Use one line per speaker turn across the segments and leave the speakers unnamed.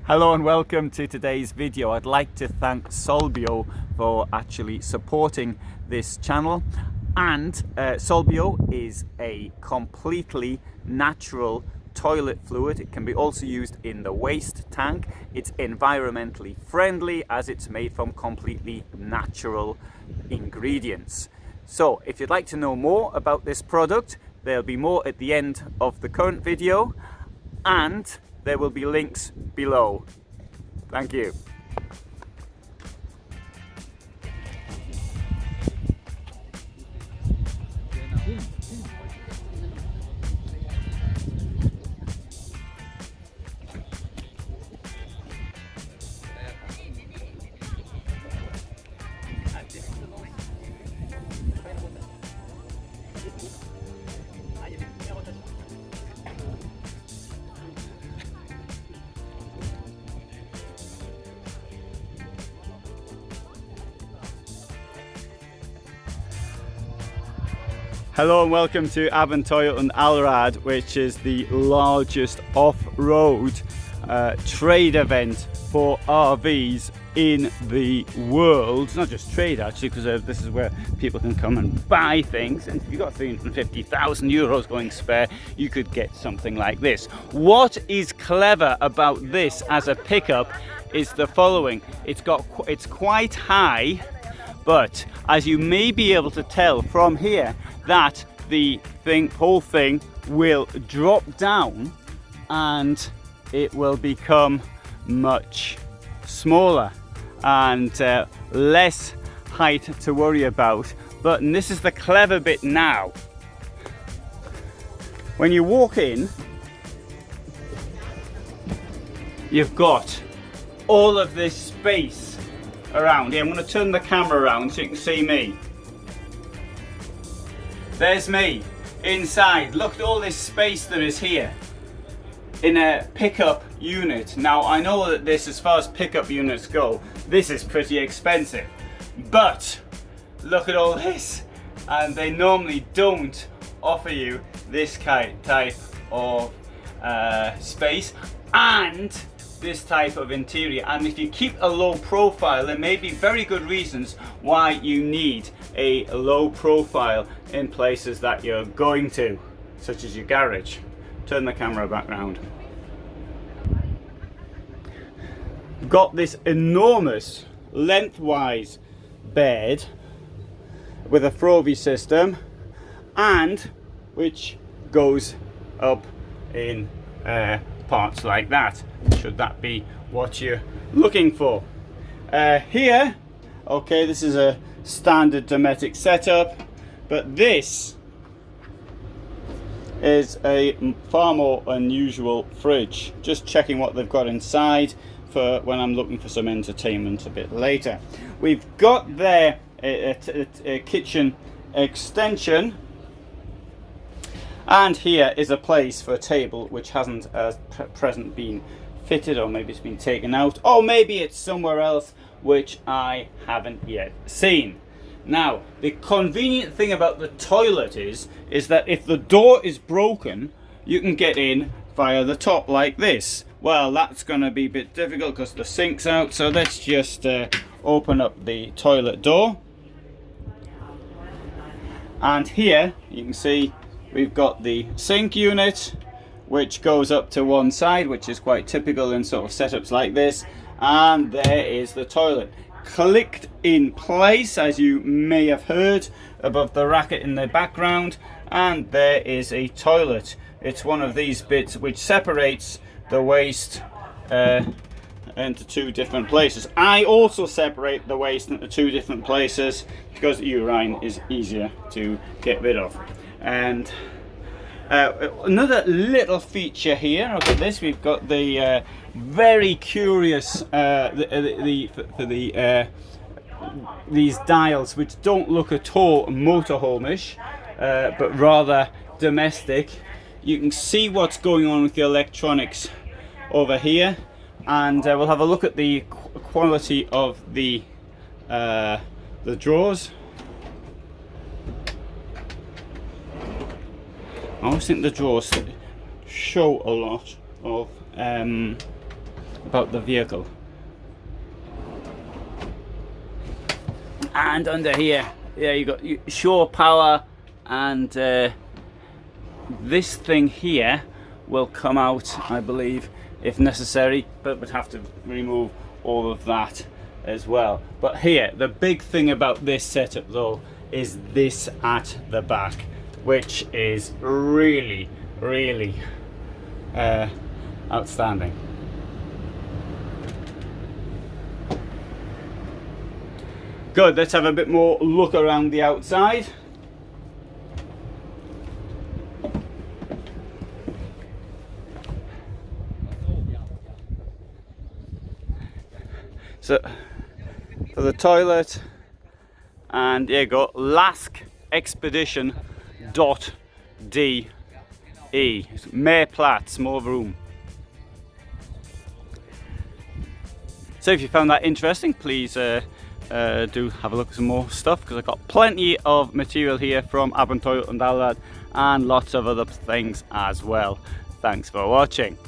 Hello and welcome to today's video. I'd like to thank Solbo for actually supporting this channel. And Solbo is a completely natural toilet fluid. It can be also used in the waste tank. It's environmentally friendly as it's made from completely natural ingredients. So if you'd like to know more about this product, there'll be more at the end of the current video, and there will be links below. Thank you. Hello and welcome to Avontoil and Allrad, which is the largest off-road trade event for RVs in the world. It's not just trade actually, because this is where people can come and buy things, and if you've got 350,000 euros going spare, you could get something like this. What is clever about this as a pickup is the following. It's quite high, but as you may be able to tell from here, that the whole thing will drop down and it will become much smaller and less height to worry about. And this is the clever bit now. When you walk in, you've got all of this space around here. I'm going to turn the camera around so you can see me. There's me inside. Look at all this space there is here in a pickup unit. Now I know that this, as far as pickup units go, this is pretty expensive, but look at all this, and they normally don't offer you this type of space and this type of interior. And if you keep a low profile, there may be very good reasons why you need a low profile in places that you're going to, such as your garage. Turn the camera back round. Got this enormous lengthwise bed with a Frovey system, and which goes up in parts like that, should that be what you're looking for. Here, okay, this is a standard Dometic setup, but this is a far more unusual fridge. Just checking what they've got inside for when I'm looking for some entertainment a bit later. We've got there a kitchen extension, and here is a place for a table which hasn't at present been fitted, or maybe it's been taken out, or maybe it's somewhere else which I haven't yet seen. Now, the convenient thing about the toilet is that if the door is broken, you can get in via the top like this. Well, that's going to be a bit difficult because the sink's out, so let's just open up the toilet door. And here you can see we've got the sink unit, which goes up to one side, which is quite typical in sort of setups like this. And there is the toilet, clicked in place, as you may have heard, above the racket in the background. And there is a toilet. It's one of these bits which separates the waste into two different places. I also separate the waste into two different places because urine is easier to get rid of. And another little feature here, look at this, we've got the very curious these dials, which don't look at all motorhomeish, but rather domestic. You can see what's going on with the electronics over here, and we'll have a look at the quality of the drawers. I always think the drawers show a lot of about the vehicle. And under here, yeah, you got shore power, and this thing here will come out, I believe, if necessary, but would have to remove all of that as well. But here, the big thing about this setup though is this at the back, which is really outstanding. Good, let's have a bit more look around the outside. So, for the toilet, and there you go, Laske Expedition .de. Mehr Platz, more room. So if you found that interesting, please do have a look at some more stuff, because I've got plenty of material here from Abenteuer und Allrad and lots of other things as well. Thanks for watching.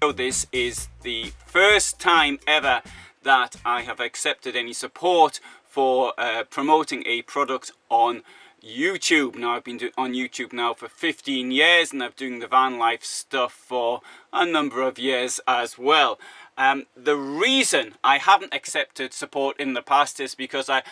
So this is the first time ever that I have accepted any support for promoting a product on YouTube. Now, I've been on YouTube now for 15 years, and I've been doing the van life stuff for a number of years as well. The reason I haven't accepted support in the past is because I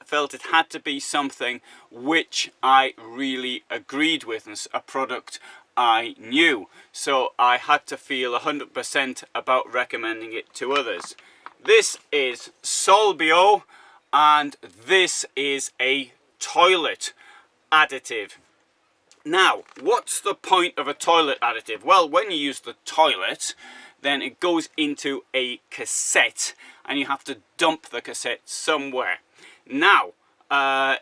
felt it had to be something which I really agreed with, and a product I knew. So I had to feel 100% about recommending it to others. This is Solbo, and this is a toilet additive. Now, what's the point of a toilet additive? Well, when you use the toilet, then it goes into a cassette, and you have to dump the cassette somewhere. Now,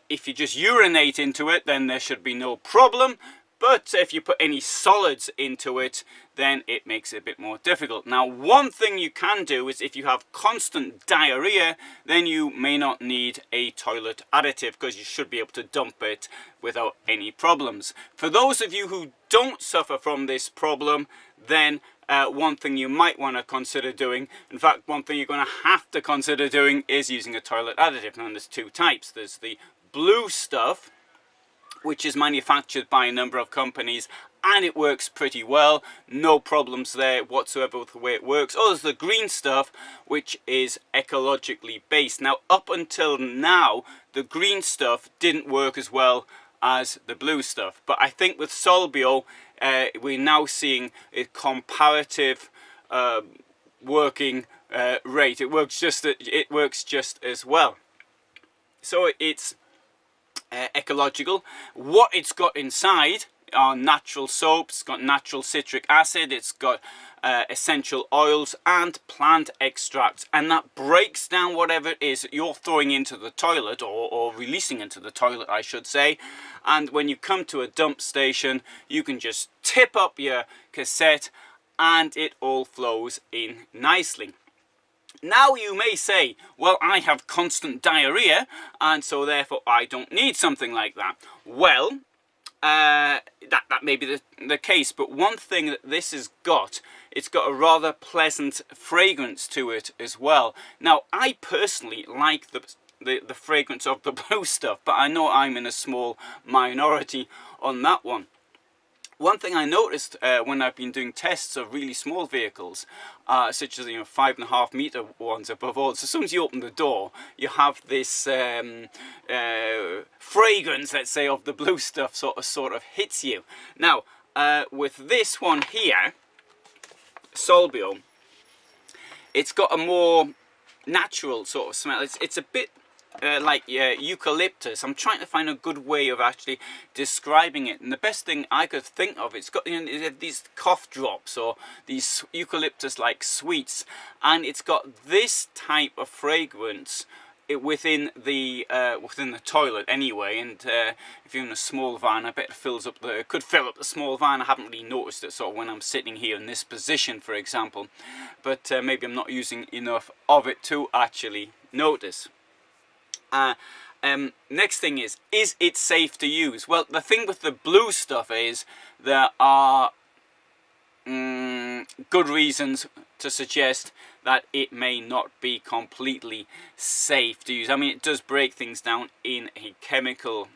if you just urinate into it, then there should be no problem. But if you put any solids into it, then it makes it a bit more difficult. Now, one thing you can do is, if you have constant diarrhea, then you may not need a toilet additive, because you should be able to dump it without any problems. For those of you who don't suffer from this problem, then one thing you might want to consider doing, in fact, one thing you're going to have to consider doing, is using a toilet additive. Now, there's two types. There's the blue stuff, which is manufactured by a number of companies, and it works pretty well. No problems there whatsoever with the way it works. Oh, there's the green stuff, which is ecologically based. Now, up until now, the green stuff didn't work as well as the blue stuff. But I think with Solbo, we're now seeing a comparative working rate. It works just as well. So it's ecological. What it's got inside are natural soaps, it's got natural citric acid, it's got essential oils and plant extracts, and that breaks down whatever it is that you're throwing into the toilet, or releasing into the toilet, I should say. And when you come to a dump station, you can just tip up your cassette and it all flows in nicely. Now, you may say, well, I have constant diarrhea, and so therefore I don't need something like that. Well, that may be the case, but one thing that this has got, it's got a rather pleasant fragrance to it as well. Now, I personally like the the fragrance of the blue stuff, but I know I'm in a small minority on that one. One thing I noticed when I've been doing tests of really small vehicles, such as 5.5 meter ones above all, so as soon as you open the door, you have this fragrance, let's say, of the blue stuff sort of hits you. Now, with this one here, Solbo, it's got a more natural sort of smell. It's a bit like eucalyptus. I'm trying to find a good way of actually describing it, and the best thing I could think of, it's got these cough drops or these eucalyptus like sweets, and it's got this type of fragrance within the toilet anyway. And if you're in a small van, I bet it could fill up the small van. I haven't really noticed it sort of when I'm sitting here in this position, for example, but maybe I'm not using enough of it to actually notice. Next thing is it safe to use? Well, the thing with the blue stuff is there are good reasons to suggest that it may not be completely safe to use. I mean, it does break things down in a chemical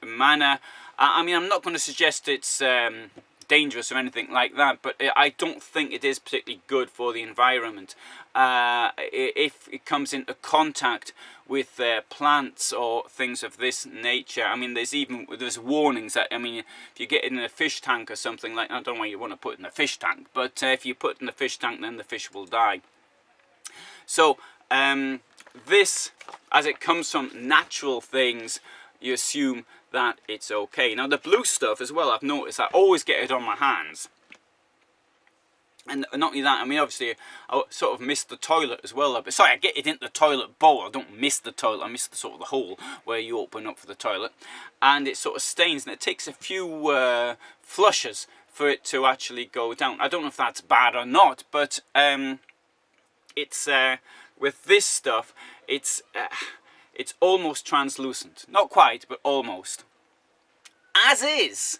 manner. I mean, I'm not going to suggest it's dangerous or anything like that, but I don't think it is particularly good for the environment. If it comes into contact with plants or things of this nature, I mean, there's warnings that, I mean, if you get it in a fish tank or something like that, I don't know why you want to put it in a fish tank, but if you put it in the fish tank, then the fish will die. So this, as it comes from natural things, you assume that it's okay. Now the blue stuff as well, I've noticed I always get it on my hands. And not only that, I mean, obviously I sort of miss the toilet as well. Sorry, I get it into the toilet bowl. I don't miss the toilet, I miss the sort of the hole where you open up for the toilet. And it sort of stains, and it takes a few flushes for it to actually go down. I don't know if that's bad or not, but it's with this stuff, it's almost translucent. Not quite, but almost. As is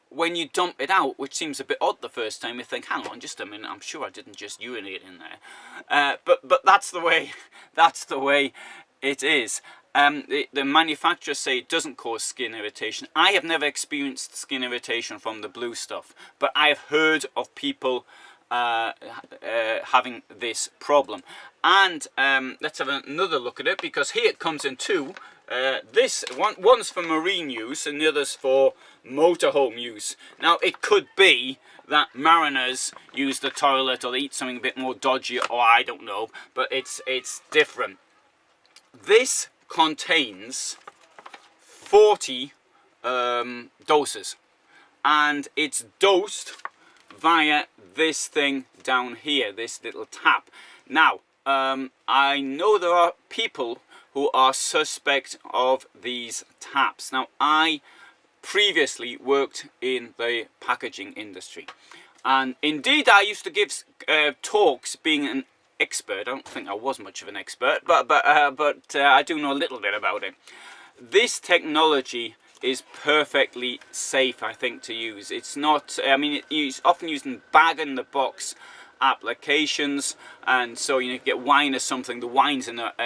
when you dump it out, which seems a bit odd the first time. You think, hang on just a minute, I'm sure I didn't just urinate in there. But that's the way it is. The manufacturers say it doesn't cause skin irritation. I have never experienced skin irritation from the blue stuff, but I have heard of people having this problem. And let's have another look at it, because here it comes in two. One's for marine use and the other's for motorhome use. Now it could be that mariners use the toilet or they eat something a bit more dodgy, or I don't know, but it's different. This contains 40 doses, and it's dosed via this thing down here, this little tap. Now I know there are people who are suspect of these taps. Now, I previously worked in the packaging industry, and indeed I used to give talks being an expert. I don't think I was much of an expert, but I do know a little bit about it. This technology is perfectly safe, I think, to use. It's not, I mean, it's often used in bag-in-the-box applications, and so you get wine or something, the wine's in a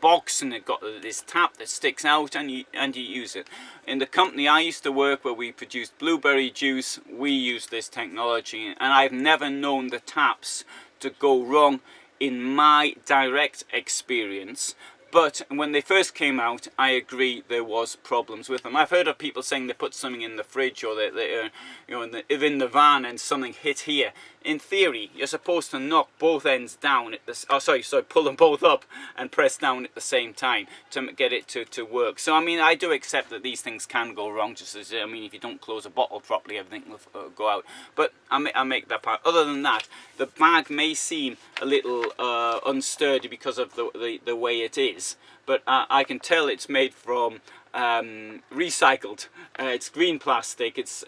box, and they've got this tap that sticks out, and you use it. In the company I used to work, where we produced blueberry juice, we used this technology, and I've never known the taps to go wrong in my direct experience. But when they first came out, I agree there was problems with them. I've heard of people saying they put something in the fridge or in the van and something hit here. In theory, you're supposed to knock both ends down at the pull them both up and press down at the same time to get it to work. So I mean, I do accept that these things can go wrong. Just as, I mean, if you don't close a bottle properly, everything will go out. But I make that part. Other than that, the bag may seem a little unsturdy because of the way it is. But I can tell it's made from recycled. It's green plastic. It's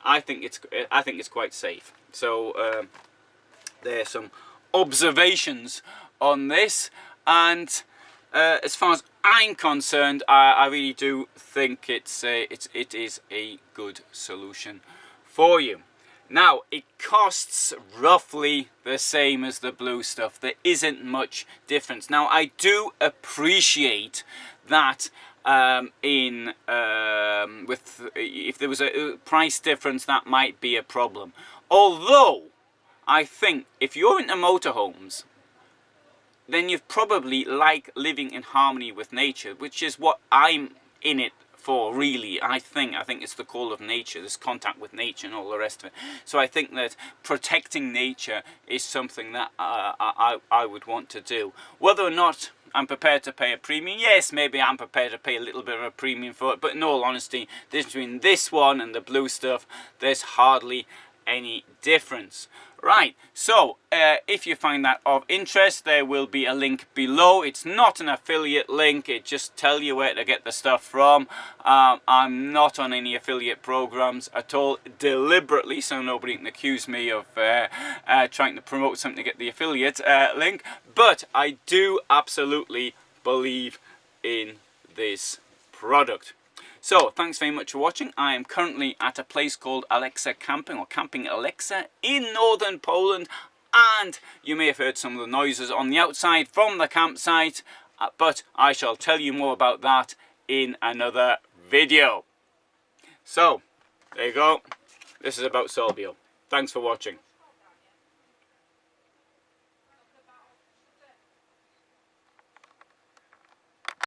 I think it's quite safe. So there are some observations on this, and as far as I'm concerned, I really do think it is a good solution for you. Now, it costs roughly the same as the blue stuff. There isn't much difference. Now, I do appreciate that if there was a price difference, that might be a problem. Although, I think if you're into motorhomes, then you probably like living in harmony with nature, which is what I'm in it for, really. I think it's the call of nature, this contact with nature and all the rest of it. So I think that protecting nature is something that I would want to do. Whether or not I'm prepared to pay a premium, yes, maybe I'm prepared to pay a little bit of a premium for it, but in all honesty, between this one and the blue stuff, there's hardly any difference. Right, so if you find that of interest, there will be a link below. It's not an affiliate link, it just tells you where to get the stuff from. I'm not on any affiliate programs at all, deliberately, so nobody can accuse me of trying to promote something to get the affiliate link. But I do absolutely believe in this product. So, thanks very much for watching. I am currently at a place called Alexa Camping, or Camping Alexa, in northern Poland, and you may have heard some of the noises on the outside from the campsite, but I shall tell you more about that in another video. So, there you go. This is about Solbo. Thanks for watching.